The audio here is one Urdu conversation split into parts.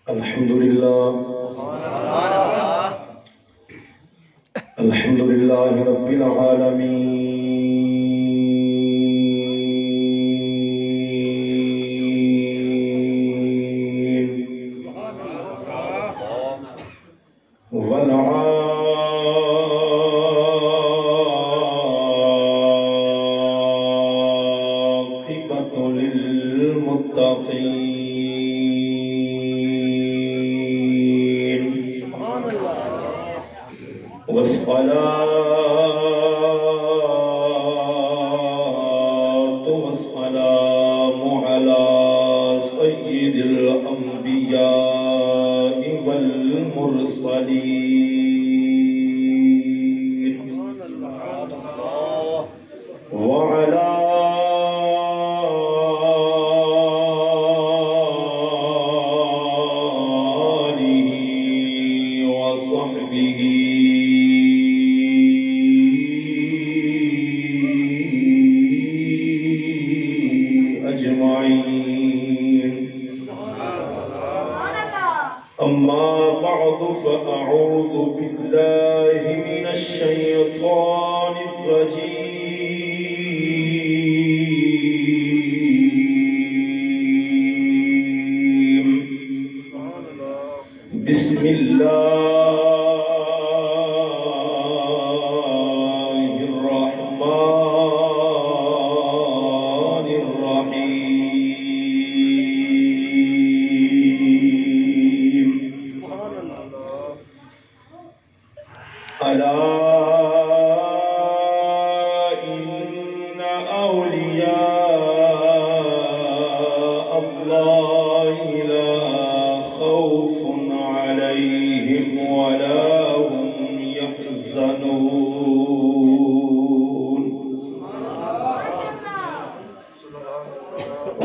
الحمد لله رب العالمين والعاقبة للمتقين والصلاة والسلام على سيد الأنبياء والمرسلين وعلى آله وصحبه أجمعين. أما بعد فأعوذ بالله من الشيطان الرجيم. بسم الله الرحمن الرحيم. ألا إن أولياء الله لا خوف عليهم ولا هم يحزنون.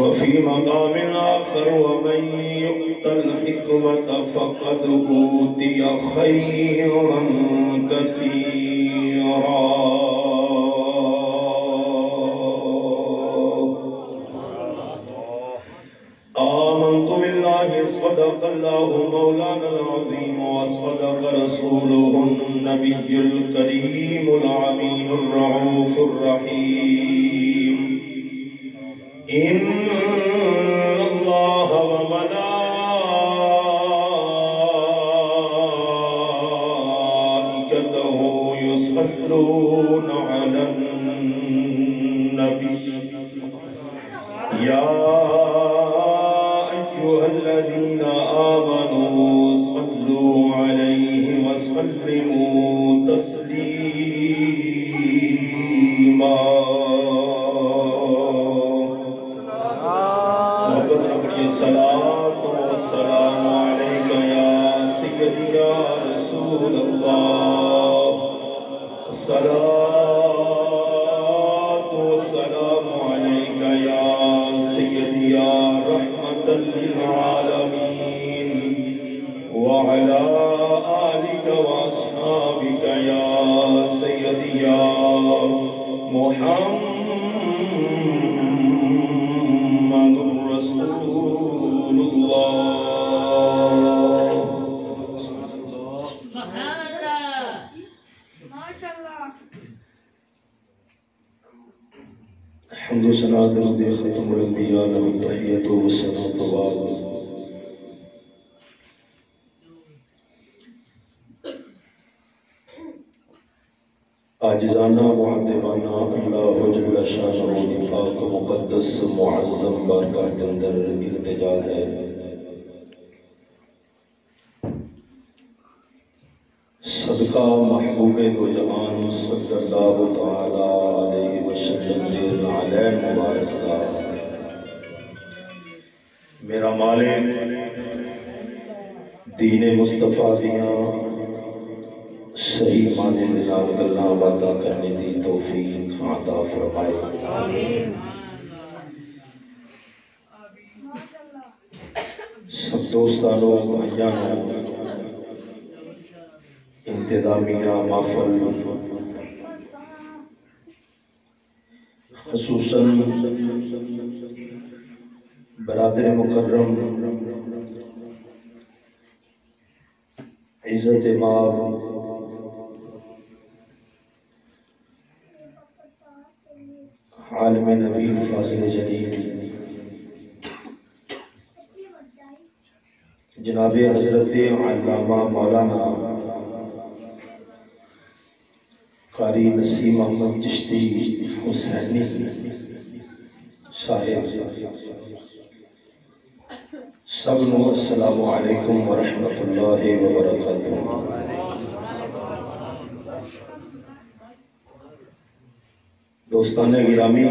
وفي مقام آخر ومن يؤت الحكمة فقد أوتي خيرا كثيرا. آمنت بالله صدق الله مولانا العظيم وصدق رسوله النبي الكريم العمين الرؤوف الرحيم. إن الله وملائكته يصلون على النبي يا أيها الذين آمنوا صلوا عليه وسلموا تسليما. الصلاة والسلام عليك يا سيدي يا رسول الله. الصلاة والسلام عليك يا سيدي يا رحمة للعالمين وعلى آلك وأصحابك يا سيدي يا محمد رسول الله. سبحان الله ما شاء الله. حمد و ثنا درود ختم الانبیاء له التحیۃ والصلاۃ وبعد. عاجزانہ معدبانہ اللہ جل شانہ کی پاک مقدس معظم بارگاہ کے اندر التجا ہے. صدقہ محبوب دو جہان صلی اللہ تعالی علیہ وسلم علیہ مبارک کا میرا مالک دین مصطفیٰ دیاں صحیح معنی میں گلاں باتاں کرنے دی توفیق عطا فرمائے. آمین. سب دوستانوں بھائیانوں انتظامیہ محفل خصوصاً برادر مکرم عزت مآب عالم نبی فاضل جلیل جناب حضرت علامہ مولانا قاری نسیم احمد چشتی حسینی صاحب سب نو السلام علیکم ورحمۃ اللہ وبرکاتہ۔ دوستان گرامی،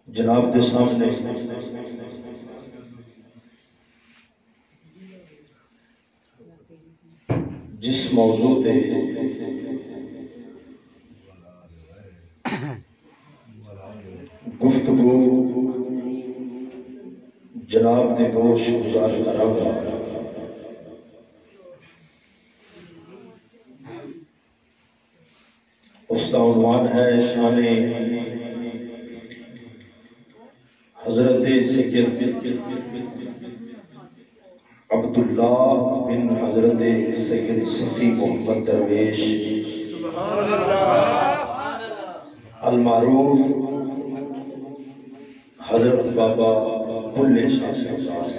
جناب دے سامنے جس موضوع تے گفتگو جناب دے گوش گزار کراں گا، اس کا عنوان ہے شان حضرت سید عبداللہ بن حضرت سید صفی محمد درویش المعروف حضرت بابا بلے شاہ سرکار،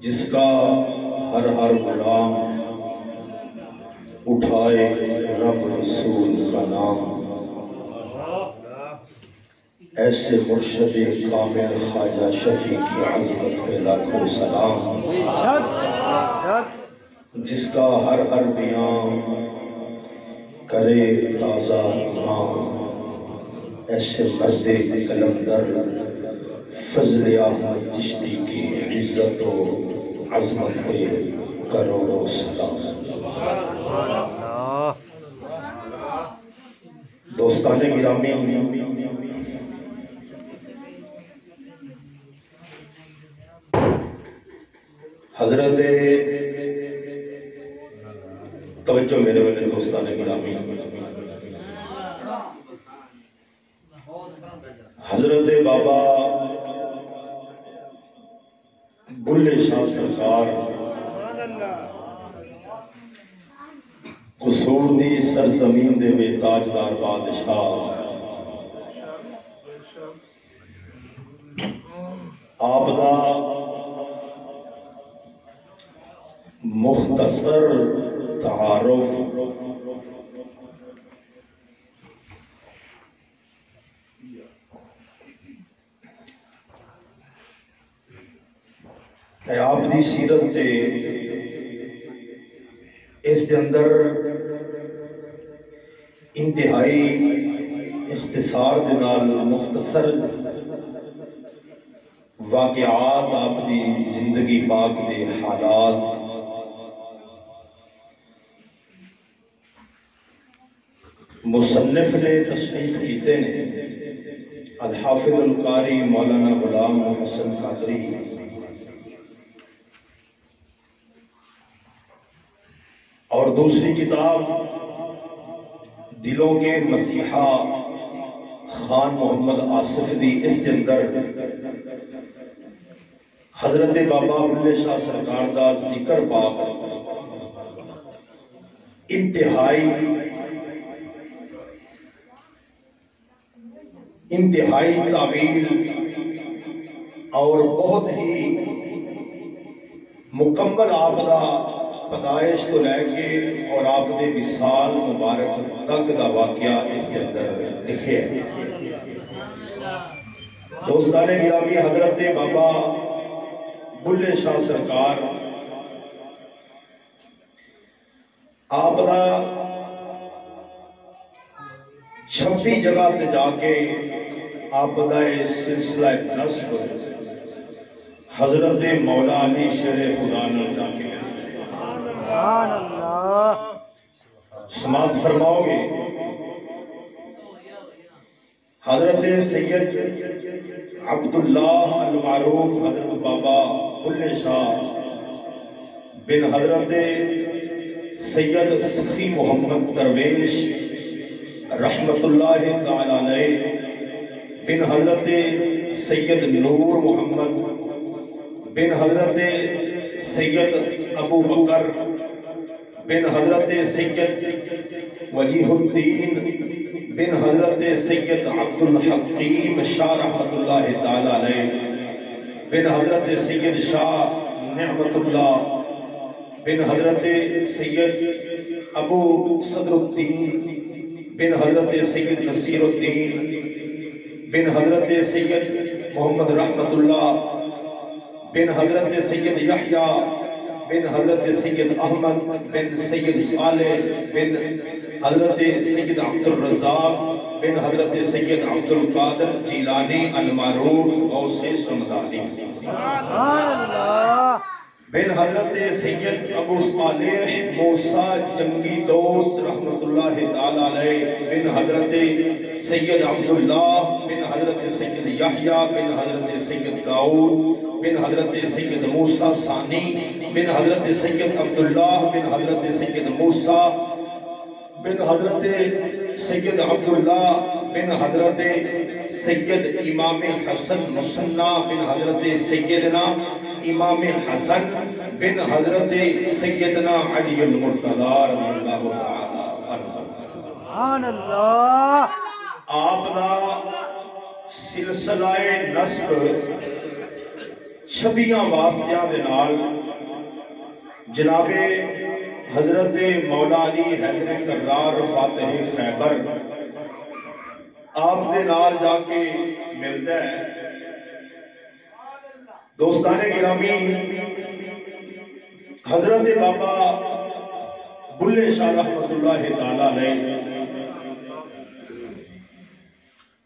جس کا ہر غلام اٹھائے رب رسول کا نام، ایسے مرشد کامل خواجہ شفیع کی عظمت پہ لاکھوں سلام، جس کا ہر بیان کرے تازہ ایمان، ایسے مرد کلندر فضل احمد چشتی کی عزت و عظمت پہ کروڑوں سلام۔ دوستان گرامی، حضرت توجہ میرے والے دوستان گرامی، حضرت بابا بلے شاہ سرکار قصور دی سرزمین دے میں تاجدار بادشاہ آپ دا مختصر تعارف ہے، آپ دی سیرت تے اس کے اندر انتہائی اختصار دے نال مختصر واقعات آپ دی زندگی پاک دے حالات مصنف نے تصنیف کیتے ہیں، الحافظ القاری مولانا غلام حسن قادری، اور دوسری کتاب دلوں کے مسیحا خان محمد آصف دی، اس کے اندر حضرت بابا بلے شاہ سرکار دا ذکر پاک انتہائی طویل اور بہت ہی مکمل آپ دا پیدائش تو لے کے اور آپ دے وصال مبارک تک دا واقعہ اس کے اندر لکھے ہیں۔ دوستان گرامی، حضرت بابا بلے شاہ سرکار آپ دا 26 جگہ تے جا کے آپ دا سلسلہ نسب حضرت مولا علی شیر خدا نے جا کے سماعت فرماؤ گے۔ حضرت سید عبداللہ المعروف حضرت بابا بلے شاہ بن حضرت سید سخی محمد درویش رحمت اللہ تعالی علیہ بن حضرت سید نور محمد بن حضرت سید ابو بکر بن حضرت سید وجیہ الدین بن حضرت سید عبد الحکیم شاہ رحمت اللہ تعالی علیہ بن حضرت سید شاہ نعمت اللہ بن حضرت سید ابو صدر الدین بن حضرت سید نصیر الدین بن حضرت سید محمد رحمت اللہ بن حضرت سید یحییٰ بن حضرت سید احمد بن سید صالح بن حضرت سید عبد الرزاق بن حضرت سید عبد القادر جیلانی المعروف غوث سمدانی بن حضرت سید ابو صالح موسیٰ جنگی دوست رحمت اللہ تعالی علیہ بن حضرت سید عبداللہ بن حضرت سید یحییٰ بن حضرت سید داؤد بن حضرت سید موسیٰ ثانی بن حضرت سید عبداللہ بن حضرت سید موسیٰ بن حضرت سید عبداللہ بن حضرت سید امام حسن مصنع بن حضرت سیدنا امام حسن بن حضرت سیدنا علی المرتضی رضی اللہ تعالی عنہ. سبحان اللہ. آپ دا سلسلہ نسب چھبیاں واسطیاں دے نال جناب حضرت مولا علی حیدر کرار فاتح خیبر آپ دے نال جا کے ملتا ہے. دوستان گرامی، حضرت بابا بلے شاہ رحمت اللہ تعالی علیہ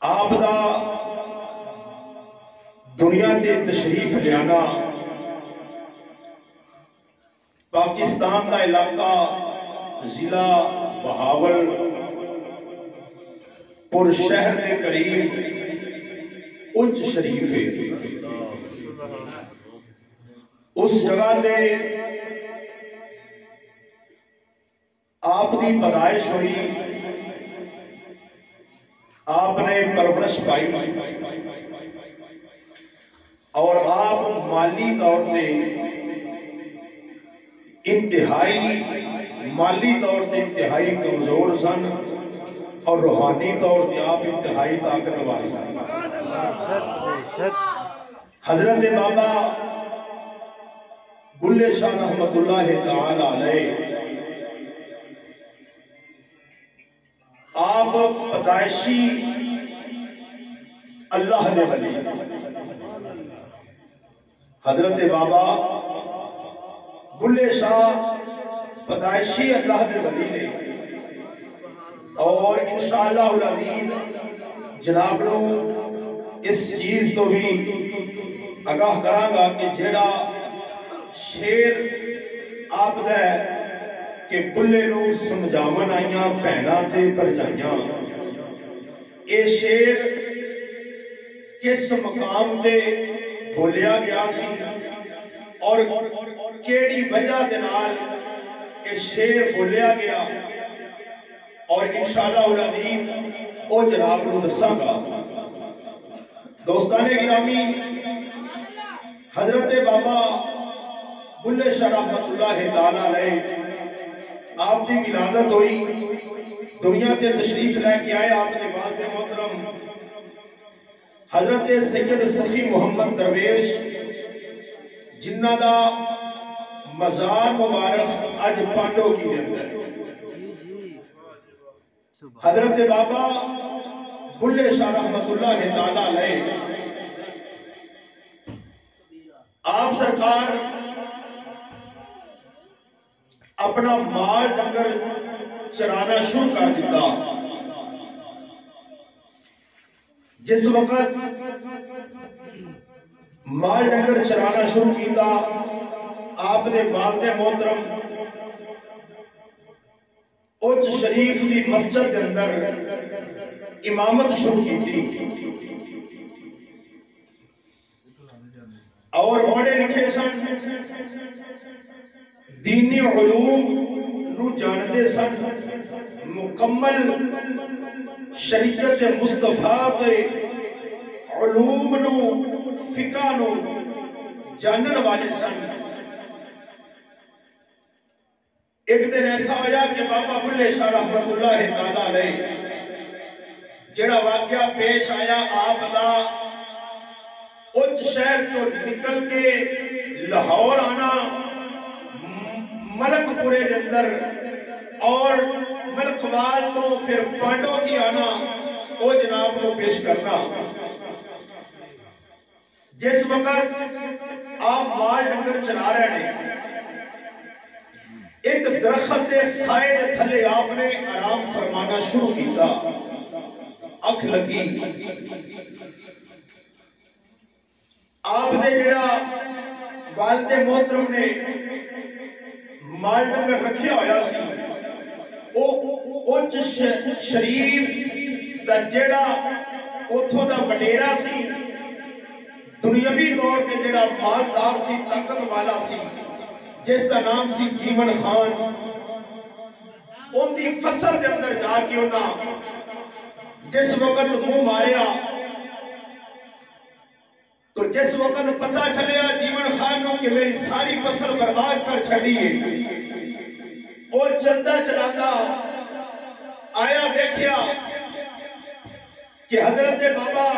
آپ دا دنیا تے تشریف لیانا پاکستان کا علاقہ ضلع بہاول پور شہر کے قریب اچ شریف ہے. اس جگہ سے آپ دی پیدائش ہوئی، آپ نے پرورش پائی اور آپ مالی طور پہ مالی طور پہ انتہائی کمزور سن اور روحانی طور پہ آپ انتہائی طاقتور سن. حضرت بابا بلے شاہ رحمت اللہ تعالی علیہ آپ پیدائشی اللہ دے ولی. حضرت بابا بلے شاہ پیدائشی اللہ دے ولی نے اور انشاءاللہ العزیز جناب لو اس چیز تو بھی آگاہ کراں گا کہ جیڑا شیر آپ دے کہ بلے نو سمجھاون آئیاں بہناں تے پرجائیاں، اے شیر کس مقام تے بولیا گیا سی اور کیڑی وجہ دے نال اے شیر بولیا گیا، اور انشاءاللہ العزیز او جناب نو دساں گا. دوستان گرامی، حضرت بابا بلے شاہ رحمت اللہ تعالی علیہ آپ کی ولادت ہوئی، دنیا کے تشریف لے کے آئے آپ کے والد محترم حضرت سید سخی محمد درویش جنہ دا مزار مبارک اج پانڈو کی دیتا ہے. حضرت بابا بلے شاہ رحمت اللہ تعالی علیہ آپ سرکار اپنا مال ڈنگر چرانا شروع کر دیتا. جس وقت مال ڈنگر چرانا شروع کیتا آپ نے والد محترم اچ شریف دی مسجد کے اندر امامت شروع کی تھی اور پڑھے لکھے سن، دینی علوم نو جاندے سن مکمل شریعت مصطفیٰ دے علوم نو فقہ نو جانن والے سن ایک دن ایسا ہویا کہ بابا بلے شاہ رحمت اللہ تعالیٰ علیہ جڑا واقعہ پیش آیا آپ دا اچ شہر تو نکل کے لاہور آنا ملک پورے کے اندر اور ملک وال تو پھر پانڈو کی آنا او جناب کو پیش کرنا جس وقت آپ مال ڈنگر چلا رہے ہیں ایک درخت دے سائے دے تھلے آپ نے آرام فرمانا شروع کیتا اکھ لگی آپ نے جڑا والد محترم نے مال ڈنگر رکھیا ہویا سی او شریف دا جڑا اتھوں دا وڈیرا سی دنیاوی طور پہ جڑا مالدار سی طاقت والا سی جس کا نام سی جیون خان ان دی فصل دے اندر جا کے انہاں جس وقت منہ ماریا تو جس وقت پتہ چلیا جیون خان نو کہ میری ساری فصل برباد کر چھڑی ہے اور چلتا چلاتا آیا دیکھیا کہ حضرت بابا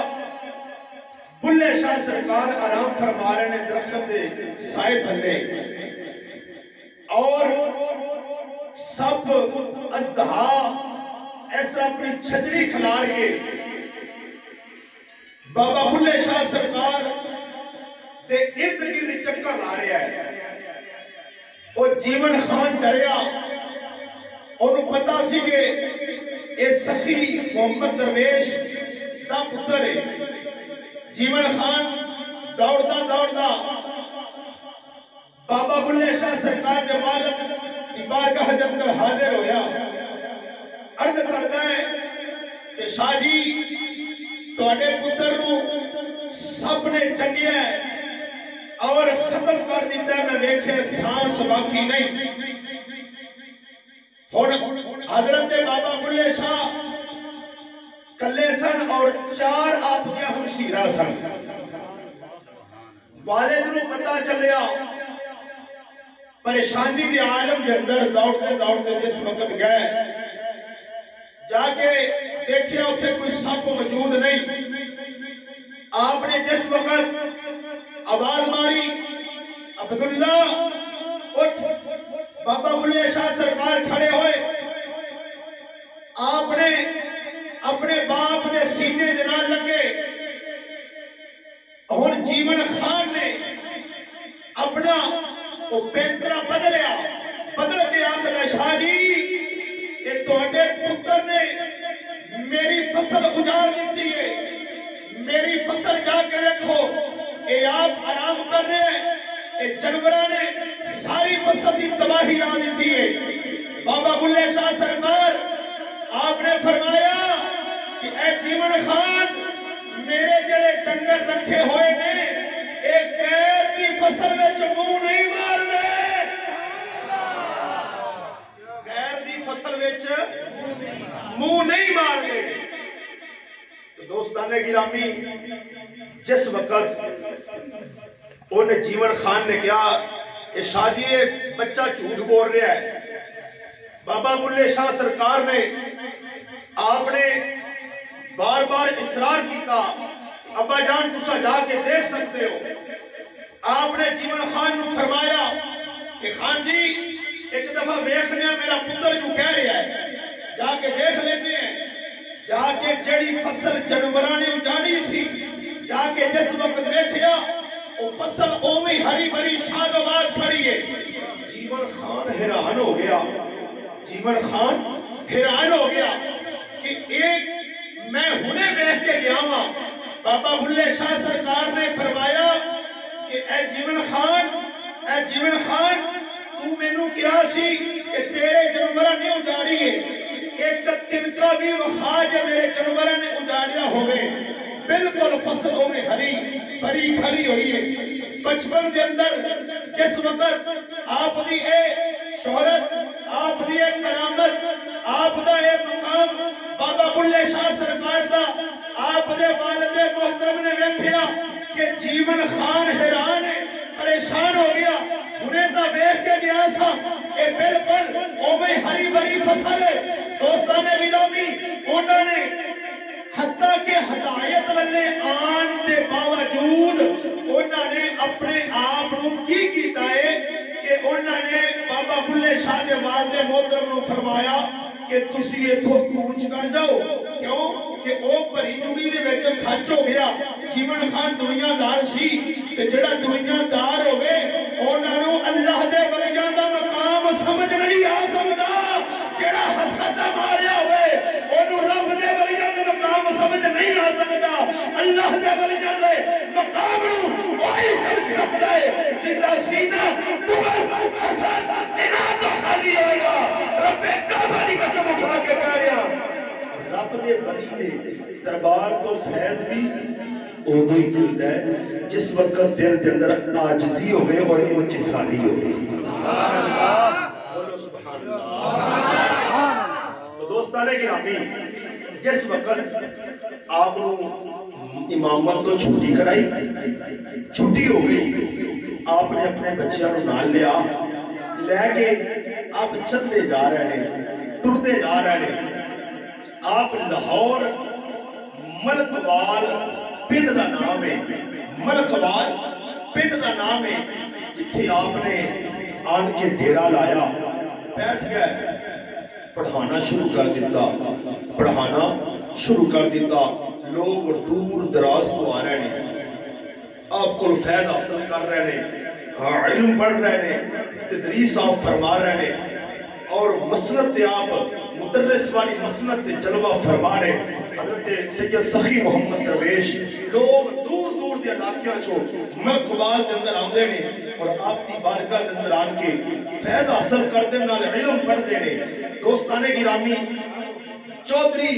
بلے شاہ سرکار آرام فرما رہے ہیں درخت دے سائے تھلے اور سب ازدہا ایسا اپنی چھجری کھلار کے بابا بلے شاہ سرکار دے ارد گرد چکر لا رہا ہے اور جیون خان ڈریا اور پتا سی کہ اے سخی محمد درویش دا پتر ہے جیون خان دوڑتا دوڑتا بابا بلے شاہ سرکار کے والد کی بارگاہ کے اندر حاضر ہویا عرض کرتا ہے کہ شاہ جی تواڈے پتر نو سب نے ٹنگیا ہے اور ختم کر دیتا ہے میں دیکھے سانس باقی نہیں حضرت بابا بلے شاہ کلے سن اور 4 آپ کے ہمشیرہ سن والد نو پتا چلیا پریشانی کے عالم کے اندر دوڑتے دوڑتے جس وقت گئے جا کے دیکھیا اتھے کوئی سپ موجود نہیں آپ نے جس وقت آواز ماری عبداللہ اٹھ بابا بلے شاہ سرکار کھڑے ہوئے آپ نے اپنے باپ نے سینے جنال لگے اور جیون خان نے اپنا وہ پینترہ بدل کے آخر شاہ جی یہ توڑے پتر نے میری فصل اجاڑ دیتی ہے میری فصل جا کے رکھو اے آپ آرام کر رہے ہیں اے جنورہ نے ساری فصل کی تباہی لا دیتی ہے بابا بلے شاہ سرکار آپ نے فرمایا کہ اے جیون خان میرے جڑے ڈنگر رکھے ہوئے نے ایک غیر کی فصل میں منہ نہیں مار دے غیر کی فصل میں منہ نہیں مار دے تو دوستانے گرامی جس وقت انہیں جیون خان نے کیا کہ شاہ جی بچہ جھوٹ بول رہا ہے بابا بلے شاہ سرکار نے آپ نے بار بار اصرار کیتا ابا جان تسا جا کے دیکھ سکتے ہو آپ نے جیون خان نو فرمایا کہ خان جی ایک دفعہ ویکھنے میرا پتر جو کہہ رہا ہے جا کے دیکھ لیتے ہیں جا کے جڑی فصل جنورانے اجاڑی سی جا کے جس وقت ویکھیا وہ فصل اومی ہری بری شاد و باد کھڑی ہے جیون خان حیران ہو گیا جیون خان حیران ہو گیا کہ ایک میں ہنے بیٹھ کے گیا ہوں بابا بلے شاہ سرکار نے فرمایا کہ اے جیون خان تو میں نو کیا سی کہ تیرے جنورہ نے اجاڑی ہے ایک تنکا بھی وخاج میرے جنورہ نے اجاڑیا ہوئے بلکل فصل میں ہری بری کھری ہوئی ہے بچپن کے اندر جس وقت آپ دی اے شہرت آپ دی یہ بالکل اوے ہری بری فصل ہے دوستان گرامی انہوں نے حتیٰ کہ ہدایت والے آن کے باوجود انہوں نے اپنے آپ کو کی کیتا ہے کہ انہوں نے بابا بلے شاہ کے والد محترم نے فرمایا کہ تسی اتھوں کوچ کر جاؤ کیوں کہ او پری جڑی دے وچ کھچ ہو گیا جیون خان دنیا دار سی تے جڑا دنیا دار ہوے انہاں نوں اللہ دے ولیاں دا مقام سمجھ نہیں آ سکدا جڑا حسد دا ماریا ہوئے اونوں رب دے ولیاں دا مقام سمجھ نہیں آ سکدا اللہ دے ولیاں دے مقام نوں وہی سمجھ سکدا ہے جندا سینہ بغض حسد انہاں تو خالی ہوئے گا رب کعبہ دی قسم اٹھا کے کہہ رہا رب دے ولی دے دربار تو فیض بھی اودوں ہی ملتا ہے جس وقت دل کے اندر عاجزی ہوئے اور انکساری ہوئے سبحان اللہ بولو سبحان اللہ تو دوستان گرامی جس وقت آپ امامت تو چھوٹی کرائی چھوٹی ہو گئی آپ نے اپنے بچیاں کو نال لیا لے کے آپ چلتے جا رہے ہیں ٹرتے جا رہے ہیں آپ لاہور ملکوال پنڈ دا نام ہے ملکوال پنڈ دا نام ہے جتھے آپ نے آن کے ڈیرا لایا بیٹھ گئے پڑھانا شروع کر دیتا پڑھانا شروع کر دیتا لوگ دور دراز تو آ رہے ہیں آپ کو فیض حاصل کر رہے ہیں علم پڑھ رہے ہیں تدریس آپ فرما رہے ہیں اور مسند سے آپ مدرس والی مسند سے جلوہ فرما رہے حضرت سید سخی محمد درویش لوگ دور دور دے علاقیاں چھو ملکوال کے اندر آمدے نے اور آپ کی بارگاہ کے اندر آن کے فیض حاصل کر دے نال علم پڑھ دے نے دوستان گرامی چودھری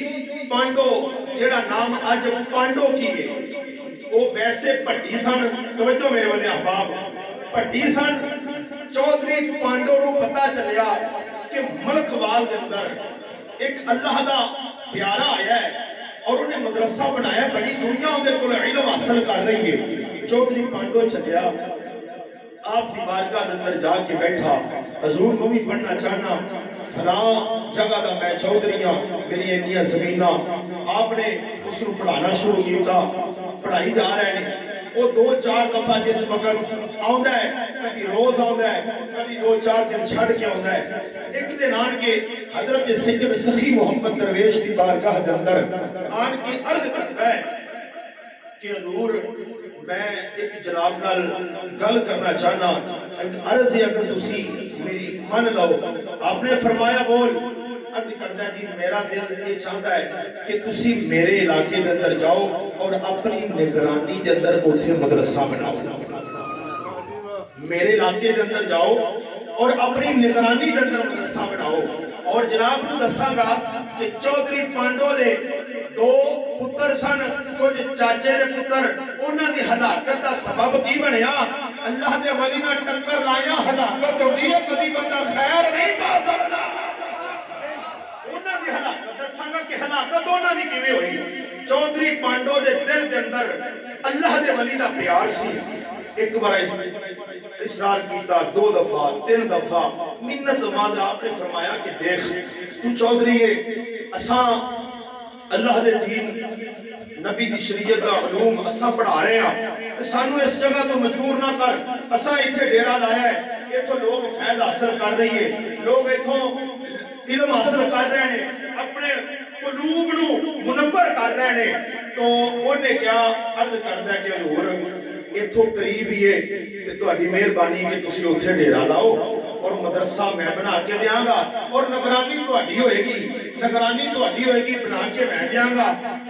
پانڈو جیڑا نام آج پانڈو کی ہے وہ ویسے پٹی سن توجہ میرے والے احباب پٹی سن چودھری پانڈو نو پتا چلیا کہ ملکوال کے اندر ایک اللہ دا پیارا آیا ہے اور انہیں مدرسہ بنایا بڑی دنیا اندر کو علم حاصل کر رہی ہے چودھری پانڈو چلیا آپ دی بارگاہ اندر جا کے بیٹھا حضور کو بھی پڑھنا چاہنا فلاں جگہ دا میں چودھریاں میری انیاں زمینہ آپ نے اس کو پڑھانا شروع کیتا پڑھائی جا رہے ہیں وہ دو چار دفعہ جس وقت آؤں ہے کدی روز آؤں ہے کدی دو چار دن چھڑ کے آؤں ہے ایک دن آن کے حضرت سید سخی محمد درویش کی بارگاہ کے اندر آن کے عرض کرتا ہے کہ حضور میں ایک جناب نال گل کرنا چاہنا ایک عرض ہے اگر تسی میری من لو آپ نے فرمایا بول عرض کرتا ہے جی میرا دل یہ چاہتا ہے کہ تسی میرے علاقے کے اندر جاؤ اور اپنی نگرانی کے اندر اوتھے مدرسہ بناؤ میرے علاقے کے اندر جاؤ اور اپنی نگرانی کے اندر مدرسہ بناؤ اور جناب کو دساں گا کہ چودھری پانڈو دے دو پتر سن کچھ چاچے دے پتر انہاں دی ہلاکت دا سبب کی بنیا اللہ دے ولی نال ٹکر لایا ہلاکت ہوندی ہے کبھی بندہ خیر نہیں پا سکتا انہاں دی ہلاکت دساں گا کہ ہلاکت انہاں دی کیویں ہوئی چودھری پانڈو دے دل دے اندر اللہ دے ولی دا پیار سی ایک بار اصرار کیتا دو دفعہ تین دفعہ منت مادر آپ نے فرمایا کہ دیکھ تو چودھری ہے اساں اللہ دے دین نبی دی شریعت دا علوم اساں پڑھا رہے ہیں سانو اس جگہ تو مجبور نہ کر اساں ایتھے ڈیرا لایا ہے ایتھوں لوگ فیض حاصل کر رہی ہے لوگ ایتھوں علم حاصل کر رہے ہیں اپنے قلوب نو منور کر رہے ہیں تو انہیں کیا عرض کردا ہے کہ حضور ایتھوں قریب ہی ہے کہ تہاڈی مہربانی کہ تسی اوتھے ڈیرا لاؤ اور مدرسہ میں بنا کے دیاں گا اور نگرانی تہاڈی ہوئے گی نگرانی تہاڈی ہوئے گی بنا کے میں دیاں گا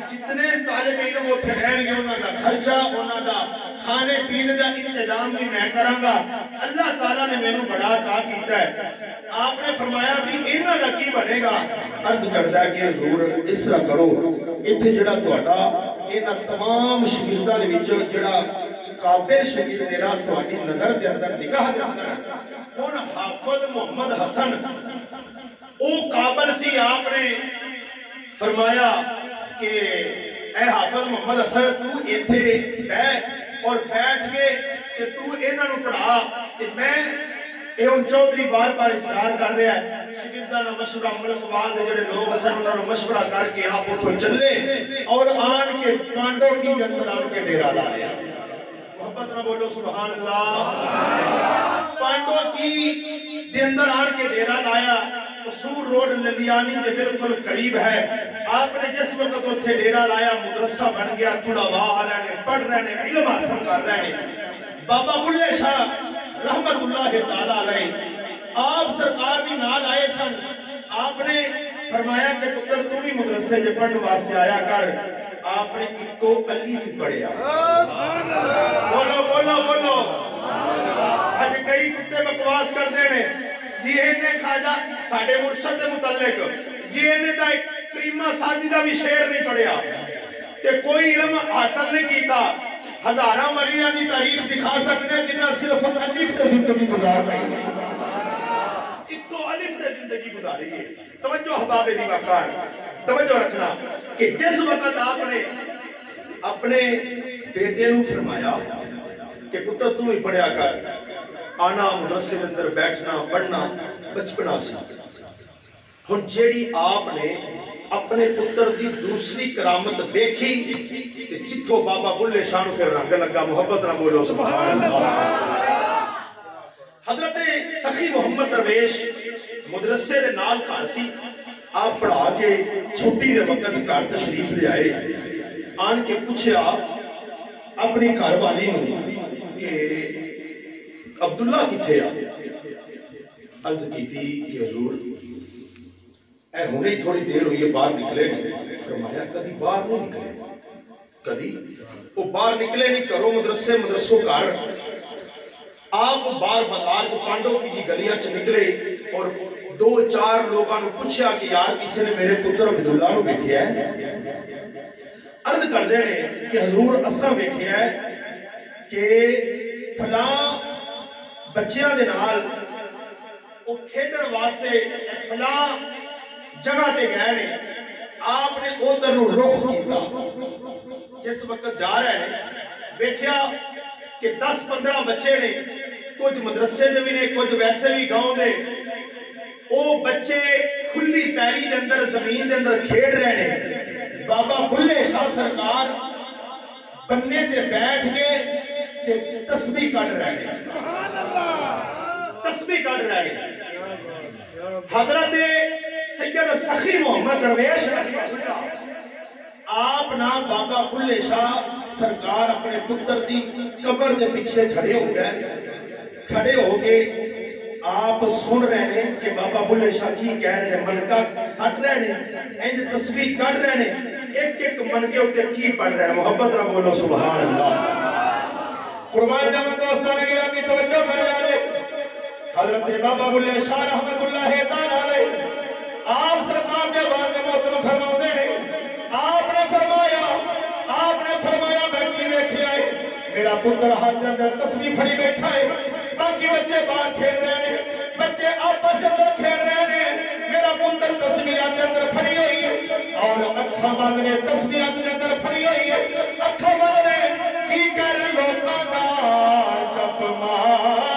جتنے طالب علم اوتھے رہن گے انہاں دا خرچہ انہاں دا کھانے پینے دا انتظام بھی میں کراں گا اللہ تعالیٰ نے مینوں بڑا عطا کیتا ہے آپ نے فرمایا بھی انہاں دا کی بنے گا عرض کردا ہے کہ حضور اس طرح کرو ایتھے جڑا تہاڈا انہاں تمام شاگرداں دے وچ جڑا قابل شاگرد تیرا تہاڈی نظر دے اندر نگاہ دے اندر ہن حافظ محمد حسن او قابل سی آپ نے فرمایا کہ اے حافظ محمد حسن تو ایتھے بیٹھ اور بیٹھ کے کہ تو انہاں نوں پڑھا کہ میں یہ ہوں چودھری بار بار اصرار کر رہا ہے شاگرداں نال مشورہ ملکوال دے جڑے لوگ سن انہاں نال مشورہ کر کے آپ اتھوں چلے اور آن کے پانڈو کی دے اندر آن کے ڈیرا لا لیا محبت نہ بولو سبحان اللہ پانڈو کی دے اندر آن کے ڈیرا لایا قصور روڈ للیانی دے بالکل قریب ہے آپ نے جس وقت اتھے ڈیرا لایا مدرسہ بن گیا طلباء آ رہے ہیں پڑھ رہے ہیں علم حاصل کر رہے ہیں بابا بلے شاہ رحمت اللہ تعالیٰ علیہ آپ سرکار بھی نال آئے سن آپ نے فرمایا کہ پتر تو بھی مدرسے جو پڑھنے واسطے آیا کر آپ نے اکو الف پڑھیا بولو بولو بولو آج کئی کتے بکواس کر دینے جی انہیں خواجہ ساڑھے مرشد دے متعلق جی انہیں دا ایک کریمہ سادی دا بھی شعر نہیں پڑھیا کہ کوئی علم حاصل نہیں کیتا ہزارہ مریضہ دی تاریخ دکھا سکتے ہیں جنہاں صرف الف تے زندگی گزار رہی ہے اکو الف تے زندگی گزاری ہے توجہ احباب دی وقار توجہ رکھنا کہ جس وقت آپ نے اپنے بیٹے نو فرمایا کہ پتر تو ہی پڑھیا کر آنا مدرسے میں اندر بیٹھنا پڑھنا بچپنا سی ہن جیڑی آپ نے اپنے پتر دی دوسری کرامت دیکھی کہ جتھوں بابا بلے شاہ نو پھر رنگ لگا محبت نہ بولو سبحان اللہ حضرت سخی محمد درویش مدرسے دے نال گھر سی آپ پڑھا کے چھٹی دے وقت گھر تشریف لے آئے آن کے پوچھے آپ اپنی گھر والی نو کہ عبداللہ کتھے آ عرض کی تھی کہ حضور اے ہونے ہی تھوڑی دیر ہوئی ہے باہر نکلے نہیں فرمایا کدی باہر نہیں نکلے کدی وہ باہر نکلے نہیں کرو مدرسے مدرسوں کار آپ باہر بازار جو پانڈو کی گلیاں چ نکلے اور دو چار لوگاں نو پوچھیا کہ یار کسی نے میرے پتر عبداللہ نو دیکھیا ہے عرض کر دے نے کہ حضور اساں دیکھیا ہے کہ فلاں بچیاں دے نال او کھیڈن واسطے فلاں جگہ تے گئے نے آپ نے ادھر نو رخ کیتا جس وقت جا رہے ہیں دیکھیا کہ 10-15 بچے نے کچھ مدرسے دے بھی نے کچھ ویسے بھی گاؤں دے او بچے کھلی پیری دے اندر زمین دے اندر کھیڑ رہے نے بابا بلے شاہ سرکار بننے تے بیٹھ کے تے تسبیح کر رہے ہیں سبحان اللہ تسبیح کر رہے ہیں حضرت سید سخی محمد درویش آپ نا بابا بلے شاہ سرکار اپنے پتر دی قبر دے پیچھے کھڑے ہو گئے کھڑے ہو کے آپ سن رہے ہیں کہ بابا بلے شاہ کی کہہ رہے ہیں منکہ سٹ رہے ہیں انج تسبیح کر رہے ہیں ایک ایک منکے ہوتے کی پڑھ رہے ہیں محبت نہ بولو سبحان اللہ قربان جانا دوستان گرامی توجہ کر رہے حضرت بابا بلے شاہ رحمت اللہ تعالی علیہ آپ سرکار کے بعد محترم فرماتے ہیں آپ نے فرمایا میں کی دیکھے آئے میرا پتر ہاتھ دے اندر تسبیح پھڑی بیٹھا ہے باقی بچے باہر کھیل رہے ہیں بچے آپس سے اندر کھیل رہے ہیں میرا پتر تسبیحات کے اندر پھڑی ہوئی ہے اور اکھا باندھنے تسبیحات کے اندر پھڑی ہوئی ہے اکھا باندھنے کی کر لوکاں دا چپ مار